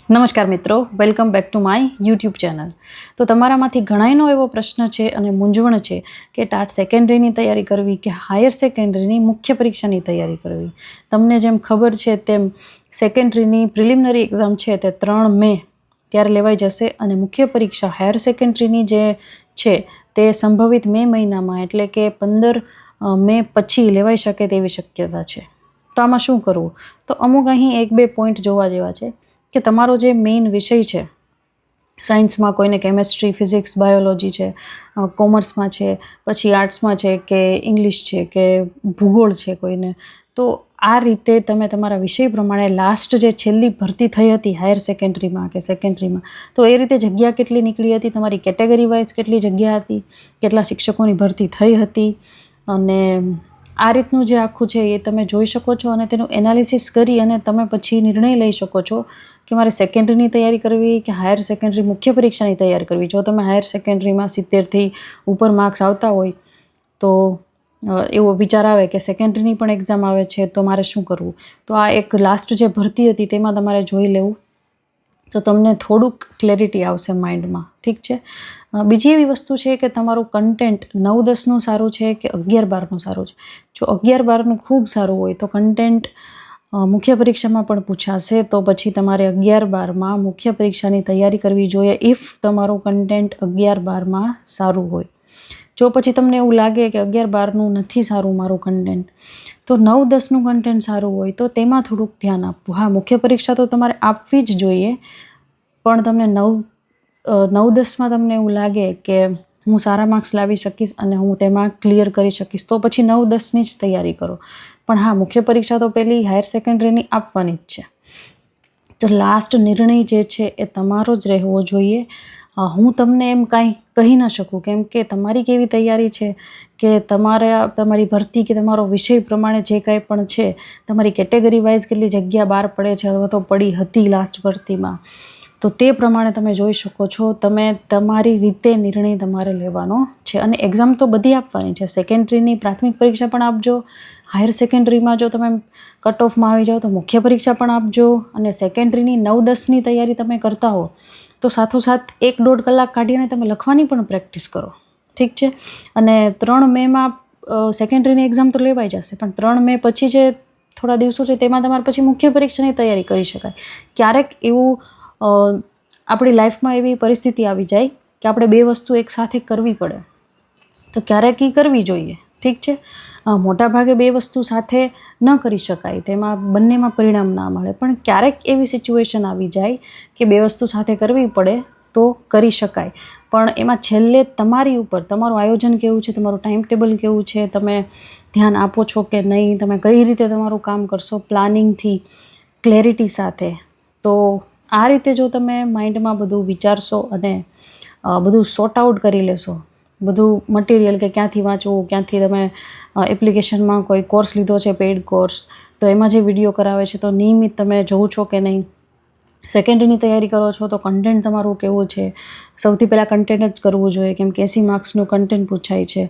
નમસ્કાર મિત્રો, welcome back to my YouTube channel. તો તમારામાંથી ઘણાયનો એવો પ્રશ્ન છે અને મૂંઝવણ છે કે ટાટ સેકન્ડરીની તૈયારી કરવી કે હાયર સેકન્ડરીની મુખ્ય પરીક્ષાની તૈયારી કરવી. તમને જેમ ખબર છે તેમ સેકન્ડરીની પ્રિલિમિનરી એક્ઝામ છે તે 3 મે ત્યારે લેવાઈ જશે અને મુખ્ય પરીક્ષા હાયર સેકન્ડરીની જે છે તે સંભવિત મે મહિનામાં એટલે કે 15 મે પછી લેવાઈ શકે તેવી શક્યતા છે. તો આમાં શું કરવું? તો અમુક અહીં 1-2 પોઈન્ટ જોવા જેવા છે કે તમારો જે મેઇન વિષય છે, સાયન્સમાં કોઈને કેમેસ્ટ્રી, ફિઝિક્સ, બાયોલોજી છે, કોમર્સમાં છે, પછી આર્ટ્સમાં છે કે ઇંગ્લિશ છે કે ભૂગોળ છે કોઈને, તો આ રીતે તમે તમારા વિષય પ્રમાણે લાસ્ટ જે છેલ્લી ભરતી થઈ હતી હાયર સેકન્ડરીમાં કે સેકન્ડરીમાં, તો એ રીતે જગ્યા કેટલી નીકળી હતી, તમારી કેટેગરી વાઇઝ કેટલી જગ્યા હતી, કેટલા શિક્ષકોની ભરતી થઈ હતી, અને આ રીતનું જે આખું છે એ તમે જોઈ શકો છો અને તેનું એનાલિસિસ કરી અને તમે પછી નિર્ણય લઈ શકો છો કે મારે સેકન્ડરીની તૈયારી કરવી કે હાયર સેકન્ડરી મુખ્ય પરીક્ષાની તૈયારી કરવી. જો તમે હાયર સેકન્ડરીમાં 70થી ઉપર માર્ક્સ આવતા હોય તો એવો વિચાર આવે કે સેકન્ડરીની પણ એક્ઝામ આવે છે તો મારે શું કરવું, તો આ એક લાસ્ટ જે ભરતી હતી તેમાં તમારે જોઈ લેવું, તો તમને થોડુંક ક્લેરિટી આવશે માઇન્ડમાં. ઠીક છે. બીજી એવી વસ્તુ છે કે તમારું કન્ટેન્ટ 9-10નું સારું છે કે 11-12નું સારું છે. જો 11-12નું ખૂબ સારું હોય તો કન્ટેન્ટ મુખ્ય પરીક્ષામાં પણ પૂછાશે, તો પછી તમારે 11-12માં મુખ્ય પરીક્ષાની તૈયારી કરવી જોઈએ ઇફ તમારું કન્ટેન્ટ 11-12માં સારું હોય. જો પછી તમને એવું લાગે કે 11-12નું નથી સારું મારું કન્ટેન્ટ, તો 9-10નું કન્ટેન્ટ સારું હોય તો તેમાં થોડુંક ધ્યાન આપવું. હા, મુખ્ય પરીક્ષા તો તમારે આપવી જ જોઈએ, પણ તમને 9-10માં તમને એવું લાગે કે હું સારા માર્ક્સ લાવી શકીશ અને હું તેમાં ક્લિયર કરી શકીશ, તો પછી 9-10ની જ તૈયારી કરો. પણ હા, મુખ્ય પરીક્ષા તો પહેલી હાયર સેકન્ડરીની આપવાની જ છે. તો લાસ્ટ નિર્ણય જે છે એ તમારો જ રહેવો જોઈએ. હું તમને એમ કાંઈ કહી ન શકું, કેમ કે તમારી કેવી તૈયારી છે કે તમારી ભરતી કે તમારો વિષય પ્રમાણે જે કાંઈ પણ છે, તમારી કેટેગરી વાઇઝ કેટલી જગ્યા બહાર પડે છે અથવા તો પડી હતી લાસ્ટ ભરતીમાં, તો તે પ્રમાણે તમે જોઈ શકો છો. તમે તમારી રીતે નિર્ણય તમારે લેવાનો છે અને એક્ઝામ તો બધી આપવાની છે. સેકન્ડરીની પ્રાથમિક પરીક્ષા પણ આપજો, હાયર સેકન્ડરીમાં જો તમે કટ ઓફમાં આવી જાઓ તો મુખ્ય પરીક્ષા પણ આપજો, અને સેકન્ડરીની 9-10ની તૈયારી તમે કરતા હો તો સાથોસાથ 1-1.5 કલાક કાઢીને તમે લખવાની પણ પ્રેક્ટિસ કરો. ઠીક છે. અને 3 મેમાં સેકન્ડરીની એક્ઝામ તો લેવાઈ જશે, પણ 3 મે પછી જે થોડા દિવસો છે તેમાં તમારે પછી મુખ્ય પરીક્ષાની તૈયારી કરી શકાય. ક્યારેક એવું આપણી લાઈફમાં એવી પરિસ્થિતિ આવી જાય કે આપણે 2 વસ્તુ એકસાથે કરવી પડે, તો ક્યારેક એ કરવી જોઈએ. ઠીક છે. મોટાભાગે 2 વસ્તુ સાથે ન કરી શકાય, તેમાં બંનેમાં પરિણામ ના મળે, પણ ક્યારેક એવી સિચ્યુએશન આવી જાય કે 2 વસ્તુ સાથે કરવી પડે તો કરી શકાય. પણ એમાં છેલ્લે તમારી ઉપર, તમારું આયોજન કેવું છે, તમારું ટાઈમ ટેબલ કેવું છે, તમે ધ્યાન આપો છો કે નહીં, તમે કઈ રીતે તમારું કામ કરશો પ્લાનિંગથી, ક્લેરિટી સાથે. તો આ રીતે જો તમે માઇન્ડમાં બધું વિચારશો અને બધું સોર્ટ આઉટ કરી લેશો, બધું મટીરિયલ કે ક્યાંથી વાંચવું, ક્યાંથી તમે એપ્લિકેશનમાં કોઈ કોર્સ લીધો છે, પેઇડ કોર્સ, તો એમાં જે વિડીયો કરાવે છે તો નિયમિત તમે જોવો છો કે નહીં, સેકન્ડરીની તૈયારી કરો છો તો કન્ટેન્ટ તમારું કેવું છે, સૌથી પહેલાં કન્ટેન્ટ જ કરવું જોઈએ કેમ કે 80 માર્ક્સનું કન્ટેન્ટ પૂછાય છે.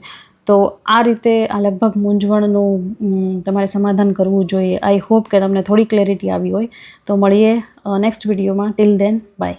તો આ રીતે આ લગભગ મૂંઝવણનું તમારે સમાધાન કરવું જોઈએ. આઈ હોપ કે તમને થોડી ક્લેરિટી આવી હોય. તો મળીએ નેક્સ્ટ વિડીયોમાં. Till then, by.